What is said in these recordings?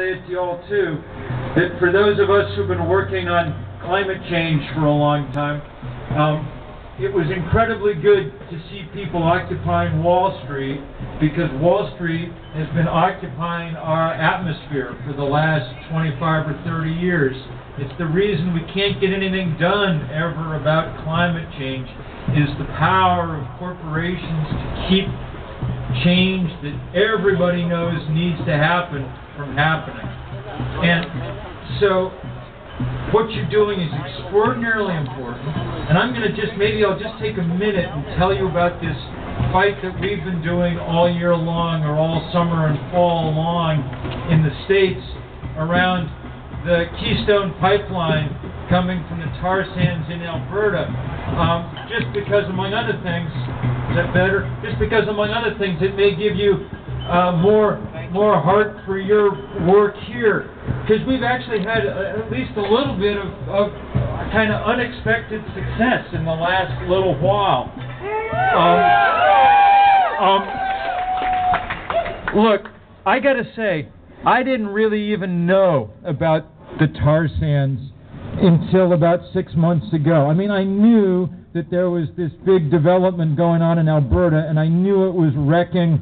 say it to you all too, that for those of us who've been working on climate change for a long time, it was incredibly good to see people occupying Wall Street, because Wall Street has been occupying our atmosphere for the last 25 or 30 years. It's the reason we can't get anything done ever about climate change, is the power of corporations to keep change that everybody knows needs to happen from happening. And so what you're doing is extraordinarily important, and I'm going to maybe I'll just take a minute and tell you about this fight that we've been doing all year long, or all summer and fall long, in the States around the Keystone pipeline coming from the tar sands in Alberta. Just because, among other things, is that better? Just because, among other things, it may give you more heart for your work here, because we've actually had at least a little bit of kind of unexpected success in the last little while. Look, I gotta say, I didn't really even know about the tar sands until about 6 months ago. I mean, I knew that there was this big development going on in Alberta, and I knew it was wrecking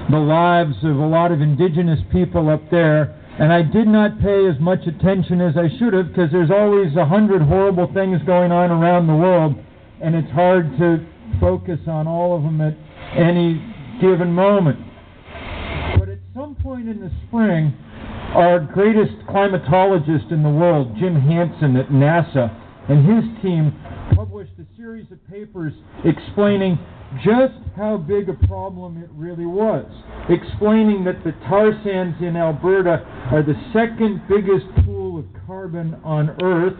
the lives of a lot of Indigenous people up there, and I did not pay as much attention as I should have, because there's always 100 horrible things going on around the world, and it's hard to focus on all of them at any given moment. But at some point in the spring, our greatest climatologist in the world, Jim Hansen at NASA, and his team published a series of papers explaining just how big a problem it really was, explaining that the tar sands in Alberta are the second biggest pool of carbon on Earth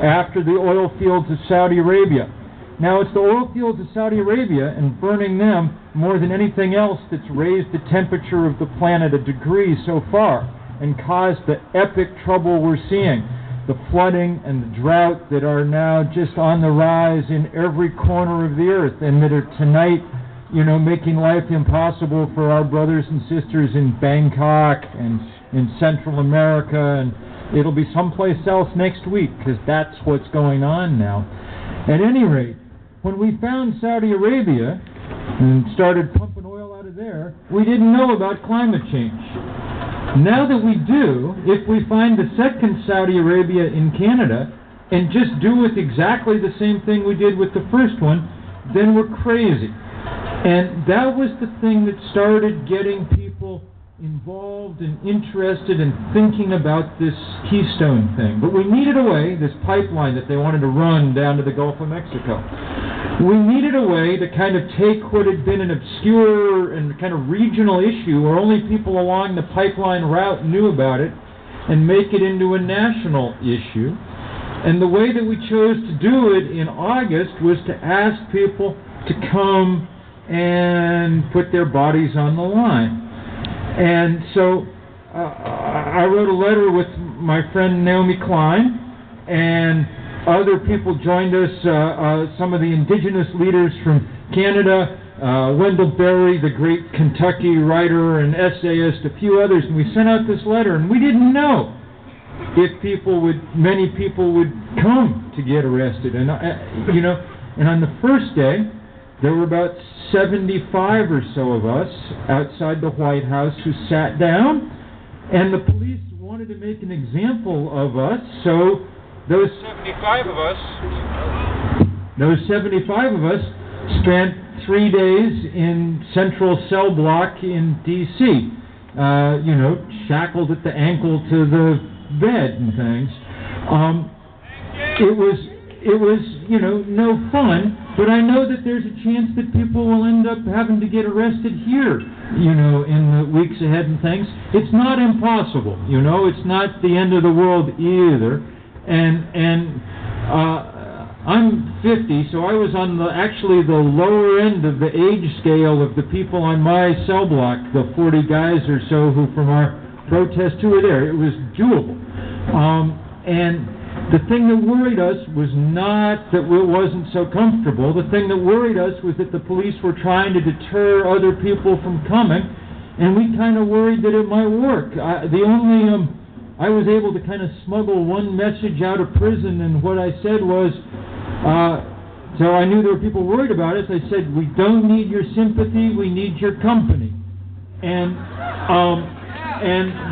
after the oil fields of Saudi Arabia. Now, it's the oil fields of Saudi Arabia and burning them more than anything else that's raised the temperature of the planet a degree so far, and caused the epic trouble we're seeing, the flooding and the drought that are now just on the rise in every corner of the earth, and that are tonight, making life impossible for our brothers and sisters in Bangkok and in Central America, and it'll be someplace else next week, because that's what's going on now. At any rate, when we found Saudi Arabia and started pumping oil out of there, we didn't know about climate change. Now that we do, if we find the second Saudi Arabia in Canada and just do with exactly the same thing we did with the first one, then we're crazy. And that was the thing that started getting people involved and interested in thinking about this Keystone thing. But we needed a way, this pipeline that they wanted to run down to the Gulf of Mexico. We needed a way to kind of take what had been an obscure and kind of regional issue, where only people along the pipeline route knew about it, and make it into a national issue. And the way that we chose to do it in August was to ask people to come and put their bodies on the line. And so I wrote a letter with my friend Naomi Klein, and other people joined us, some of the Indigenous leaders from Canada, Wendell Berry, the great Kentucky writer and essayist, a few others, and we sent out this letter, and we didn't know if many people would come to get arrested. And, and on the first day, there were about 75 or so of us outside the White House who sat down, and the police wanted to make an example of us, so those 75 of us spent 3 days in Central Cell Block in D.C., shackled at the ankle to the bed and things. It was no fun, but I know that there's a chance that people will end up having to get arrested here, in the weeks ahead and things. It's not impossible, it's not the end of the world either. And I'm 50, so I was on actually the lower end of the age scale of the people on my cell block, the 40 guys or so who from our protest who were there. It was doable. And the thing that worried us was not that it wasn't so comfortable. The thing that worried us was that the police were trying to deter other people from coming, and we kind of worried that it might work. I was able to kind of smuggle one message out of prison, and what I said was, so I knew there were people worried about us. I said, we don't need your sympathy, we need your company. And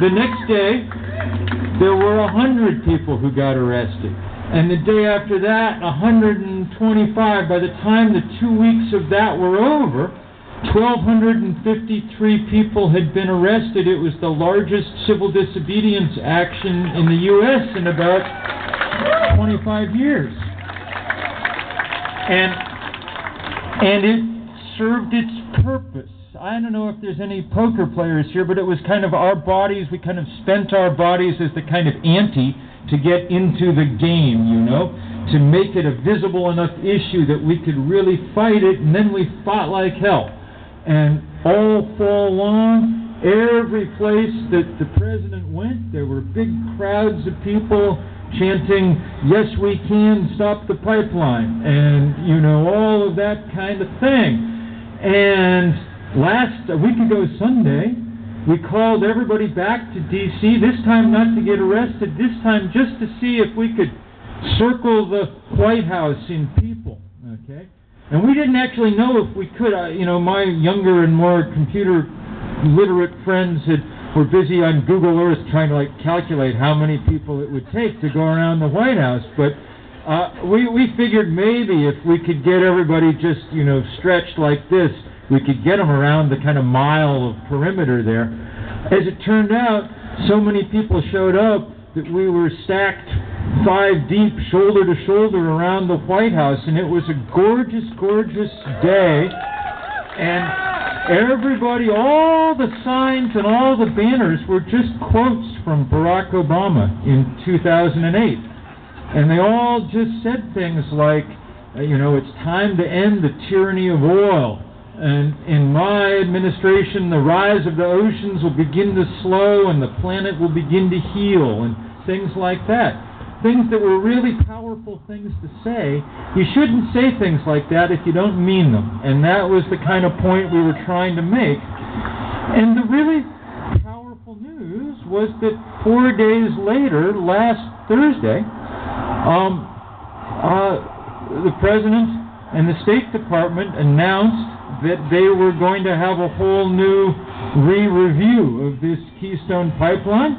the next day, there were 100 people who got arrested. And the day after that, 125. By the time the 2 weeks of that were over, 1,253 people had been arrested. It was the largest civil disobedience action in the U.S. in about 25 years. And it served its purpose. I don't know if there's any poker players here, but it was kind of our bodies. We kind of spent our bodies as the kind of ante to get into the game, you know, to make it a visible enough issue that we could really fight it, and then we fought like hell. And all fall long, every place that the president went, there were big crowds of people chanting, "Yes, we can, stop the pipeline," and, you know, all of that kind of thing. And a week ago Sunday, we called everybody back to D.C., this time not to get arrested, this time just to see if we could circle the White House in people, okay? And we didn't actually know if we could. You know, my younger and more computer-literate friends were busy on Google Earth trying to, calculate how many people it would take to go around the White House. But we figured maybe if we could get everybody just, stretched like this, we could get them around the kind of mile of perimeter there. As it turned out, so many people showed up that we were stacked 5 deep, shoulder to shoulder around the White House, and it was a gorgeous, gorgeous day. And everybody, all the signs and all the banners were just quotes from Barack Obama in 2008. And they all just said things like, it's time to end the tyranny of oil. And in my administration, the rise of the oceans will begin to slow and the planet will begin to heal, and things like that. Things that were really powerful things to say. You shouldn't say things like that if you don't mean them. And that was the kind of point we were trying to make. And the really powerful news was that 4 days later, last Thursday, the President and the State Department announced that they were going to have a whole new re-review of this Keystone pipeline,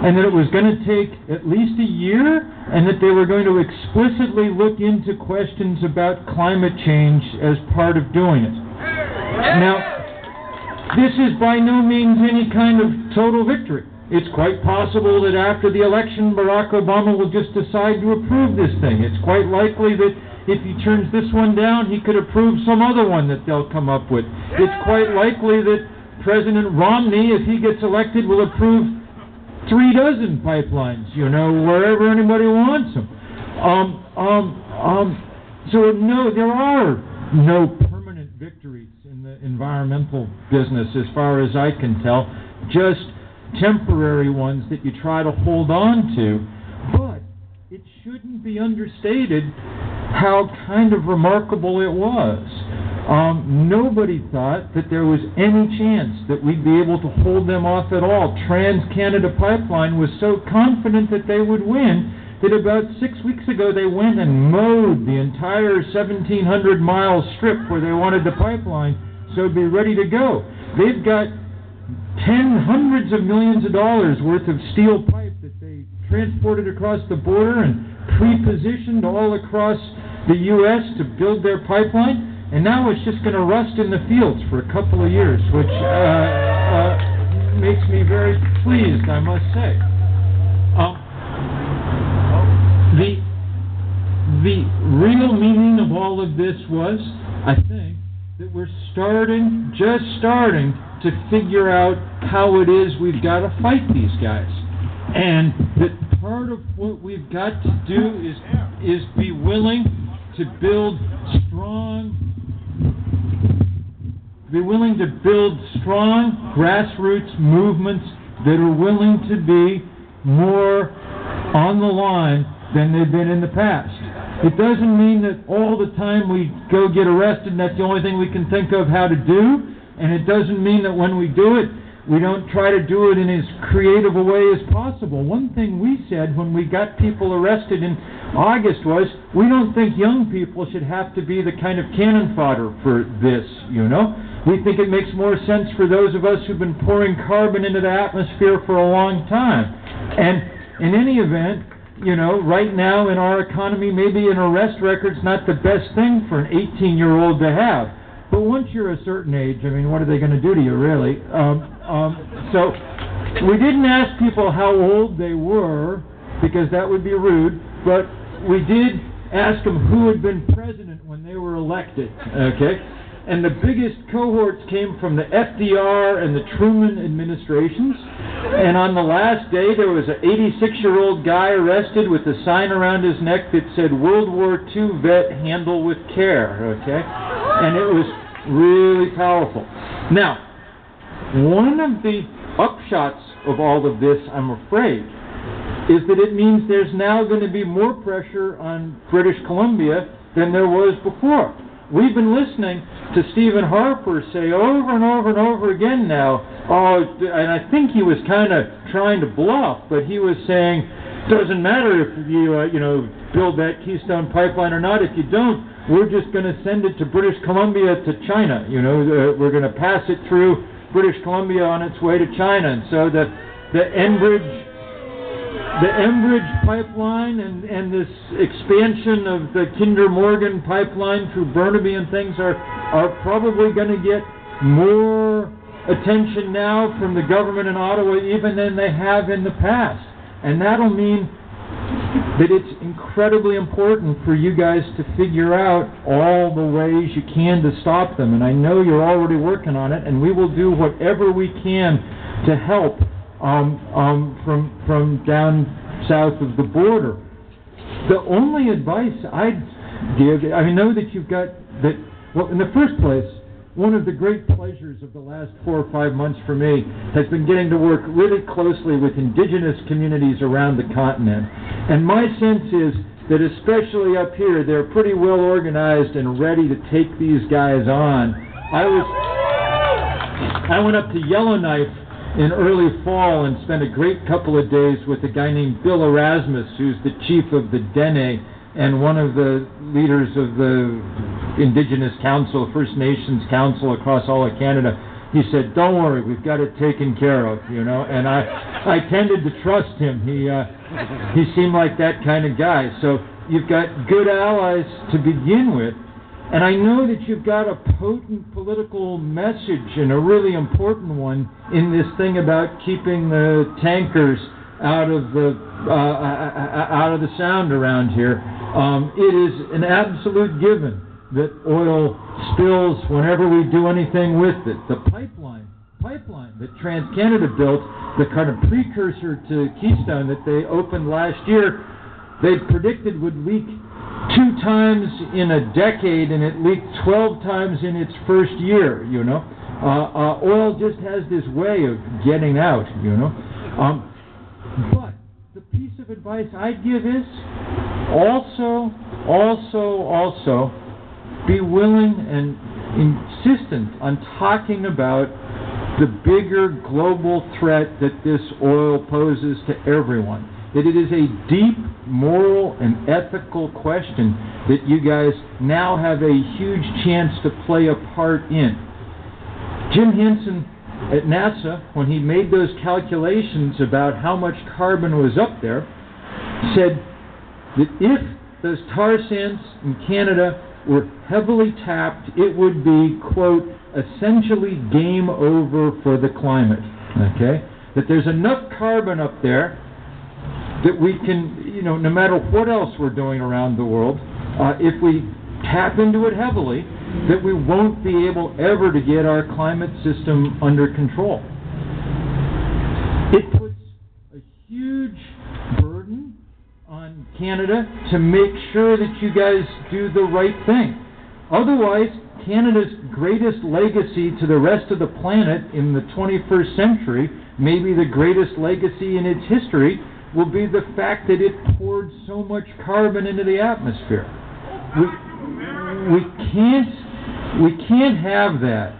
and that it was going to take at least a year, and that they were going to explicitly look into questions about climate change as part of doing it. Now, this is by no means any kind of total victory. It's quite possible that after the election, Barack Obama will just decide to approve this thing. It's quite likely that if he turns this one down, he could approve some other one that they'll come up with. It's quite likely that President Romney, if he gets elected, will approve 36 pipelines, wherever anybody wants them. So no, there are no permanent victories in the environmental business as far as I can tell, just temporary ones that you try to hold on to. But it shouldn't be understated how kind of remarkable it was. Nobody thought that there was any chance that we'd be able to hold them off at all. Trans-Canada Pipeline was so confident that they would win that about 6 weeks ago they went and mowed the entire 1,700-mile strip where they wanted the pipeline so it'd be ready to go. They've got hundreds of millions of dollars worth of steel pipe that they transported across the border and pre-positioned all across the U.S. to build their pipeline. And now it's just going to rust in the fields for a couple of years, which makes me very pleased, I must say. The real meaning of all of this was, I think, that we're just starting to figure out how it is we've got to fight these guys. And that part of what we've got to do is be willing to build strong grassroots movements that are willing to be more on the line than they've been in the past. It doesn't mean that all the time we go get arrested and that's the only thing we can think of how to do, and it doesn't mean that when we do it We don't try to do it in as creative a way as possible. One thing we said when we got people arrested in August was, we don't think young people should have to be the kind of cannon fodder for this, you know. We think it makes more sense for those of us who've been pouring carbon into the atmosphere for a long time. And in any event, you know, right now in our economy, maybe an arrest record's not the best thing for an 18-year-old to have. But once you're a certain age, I mean, what are they going to do to you, really? So we didn't ask people how old they were, because that would be rude, but we did ask them who had been president when they were elected, okay? And the biggest cohorts came from the FDR and the Truman administrations. And on the last day, there was an 86-year-old guy arrested with a sign around his neck that said, World War II vet, handle with care, okay? And it was really powerful. Now, one of the upshots of all of this, I'm afraid, is that it means there's now going to be more pressure on British Columbia than there was before. We've been listening to Stephen Harper say over and over and over again now, and I think he was kind of trying to bluff, but he was saying, doesn't matter if you, build that Keystone pipeline or not. If you don't, we're just going to send it to British Columbia to China. We're going to pass it through British Columbia on its way to China. And so the Enbridge pipeline and this expansion of the Kinder Morgan pipeline through Burnaby and things are probably going to get more attention now from the government in Ottawa even than they have in the past. And that'll mean that it's incredibly important for you guys to figure out all the ways you can to stop them. And I know you're already working on it, and we will do whatever we can to help from down south of the border. The only advice I'd give, I know that you've got that. Well, in the first place, one of the great pleasures of the last 4 or 5 months for me has been getting to work really closely with Indigenous communities around the continent. And my sense is that especially up here, they're pretty well organized and ready to take these guys on. I went up to Yellowknife in early fall and spent a great couple of days with a guy named Bill Erasmus, who's the chief of the Dene and one of the leaders of the Indigenous Council, First Nations Council across all of Canada. He said, don't worry, we've got it taken care of, and I tended to trust him. He seemed like that kind of guy. So you've got good allies to begin with. And I know that you've got a potent political message, and a really important one, in this thing about keeping the tankers out of the sound around here. It is an absolute given that oil spills whenever we do anything with it. The pipeline that TransCanada built, the kind of precursor to Keystone that they opened last year, they predicted would leak 2 times in a decade, and it leaked 12 times in its first year, Oil just has this way of getting out, But the piece of advice I'd give is also be willing and insistent on talking about the bigger global threat that this oil poses to everyone. That it is a deep moral and ethical question that you guys now have a huge chance to play a part in. Jim Henson at NASA, when he made those calculations about how much carbon was up there, said that if those tar sands in Canada were heavily tapped, it would be, quote, essentially game over for the climate, okay? That there's enough carbon up there that we can, no matter what else we're doing around the world, if we tap into it heavily, that we won't be able ever to get our climate system under control. It puts a huge burden on Canada to make sure that you guys do the right thing. Otherwise, Canada's greatest legacy to the rest of the planet in the 21st century, maybe the greatest legacy in its history, will be the fact that it poured so much carbon into the atmosphere. We can't have that,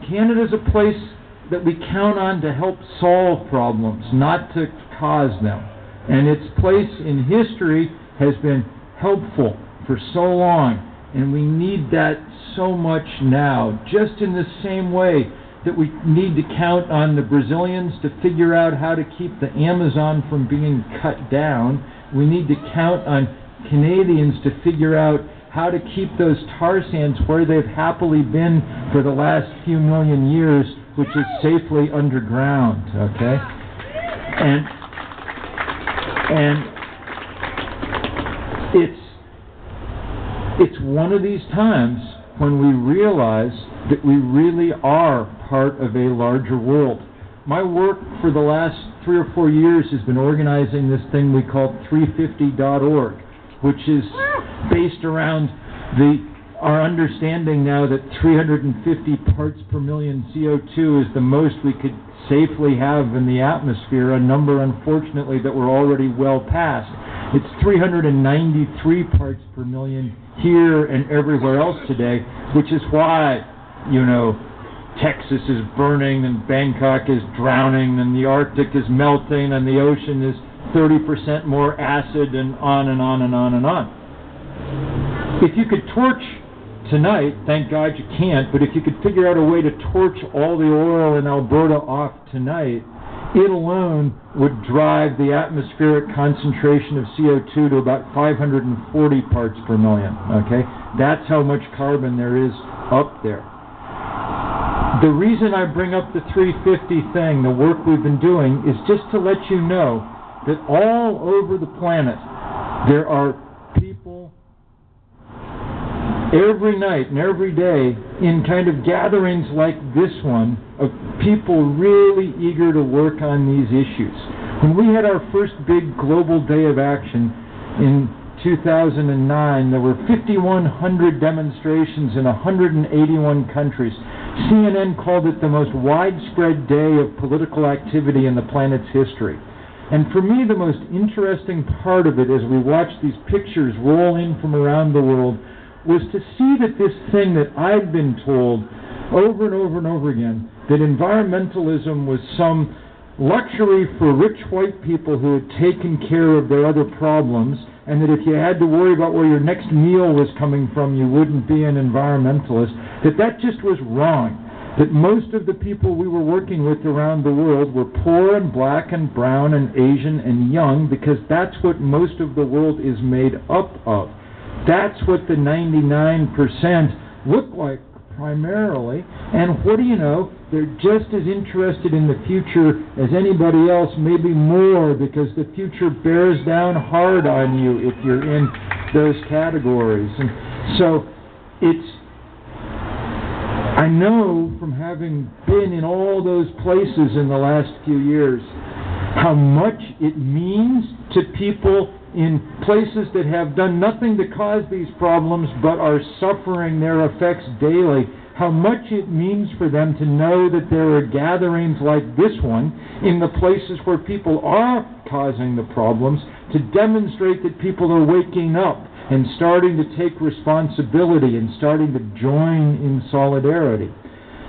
Canada's a place that we count on to help solve problems, not to cause them. And its place in history has been helpful for so long, and we need that so much now, just in the same way that we need to count on the Brazilians to figure out how to keep the Amazon from being cut down. We need to count on Canadians to figure out how to keep those tar sands where they've happily been for the last few million years, which is safely underground, okay? And it's one of these times when we realize that we really are part of a larger world. My work for the last 3 or 4 years has been organizing this thing we call 350.org, which is based around our understanding now that 350 parts per million CO2 is the most we could safely have in the atmosphere, a number, unfortunately, that we're already well past. It's 393 parts per million here and everywhere else today, which is why, Texas is burning and Bangkok is drowning and the Arctic is melting and the ocean is 30% more acid, and on and on and on and on. If you could torch tonight, thank God you can't, but if you could figure out a way to torch all the oil in Alberta off tonight, it alone would drive the atmospheric concentration of CO2 to about 540 parts per million, okay? That's how much carbon there is up there. The reason I bring up the 350 thing, the work we've been doing, is just to let you know that all over the planet there are people every night and every day in kind of gatherings like this one of people really eager to work on these issues. When we had our first big global day of action in 2009, there were 5,100 demonstrations in 181 countries. CNN called it the most widespread day of political activity in the planet's history. And for me, the most interesting part of it as we watched these pictures roll in from around the world was to see that this thing that I'd been told over and over and over again, that environmentalism was some luxury for rich white people who had taken care of their other problems, and that if you had to worry about where your next meal was coming from, you wouldn't be an environmentalist, that just was wrong. That most of the people we were working with around the world were poor and black and brown and Asian and young, because that's what most of the world is made up of. That's what the 99% look like primarily, and what do you know, they're just as interested in the future as anybody else, maybe more, because the future bears down hard on you if you're in those categories. And so I know from having been in all those places in the last few years how much it means to people in places that have done nothing to cause these problems but are suffering their effects daily, how much it means for them to know that there are gatherings like this one in the places where people are causing the problems, to demonstrate that people are waking up and starting to take responsibility and starting to join in solidarity.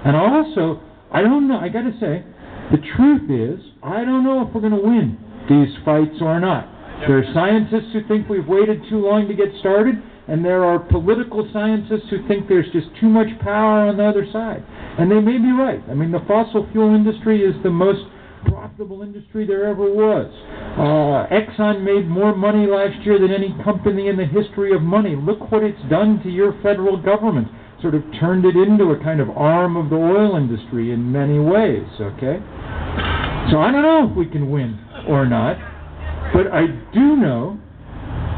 And also, I don't know, I got to say, the truth is, I don't know if we're going to win these fights or not. There are scientists who think we've waited too long to get started, and there are political scientists who think there's just too much power on the other side. And they may be right. I mean, the fossil fuel industry is the most profitable industry there ever was. Exxon made more money last year than any company in the history of money. Look what it's done to your federal government. Sort of turned it into a kind of arm of the oil industry in many ways, okay? So I don't know if we can win or not. But I do know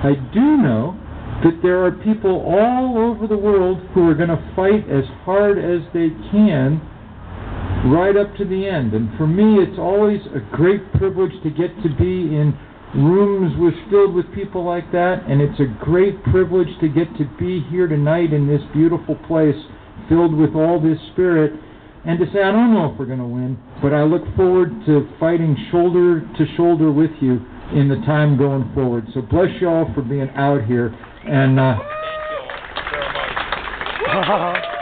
that there are people all over the world who are going to fight as hard as they can right up to the end. And for me, it's always a great privilege to get to be in rooms filled with people like that, and it's a great privilege to get to be here tonight in this beautiful place filled with all this spirit, and to say, I don't know if we're going to win, but I look forward to fighting shoulder to shoulder with you in the time going forward. So bless you all for being out here. And thank you all very much.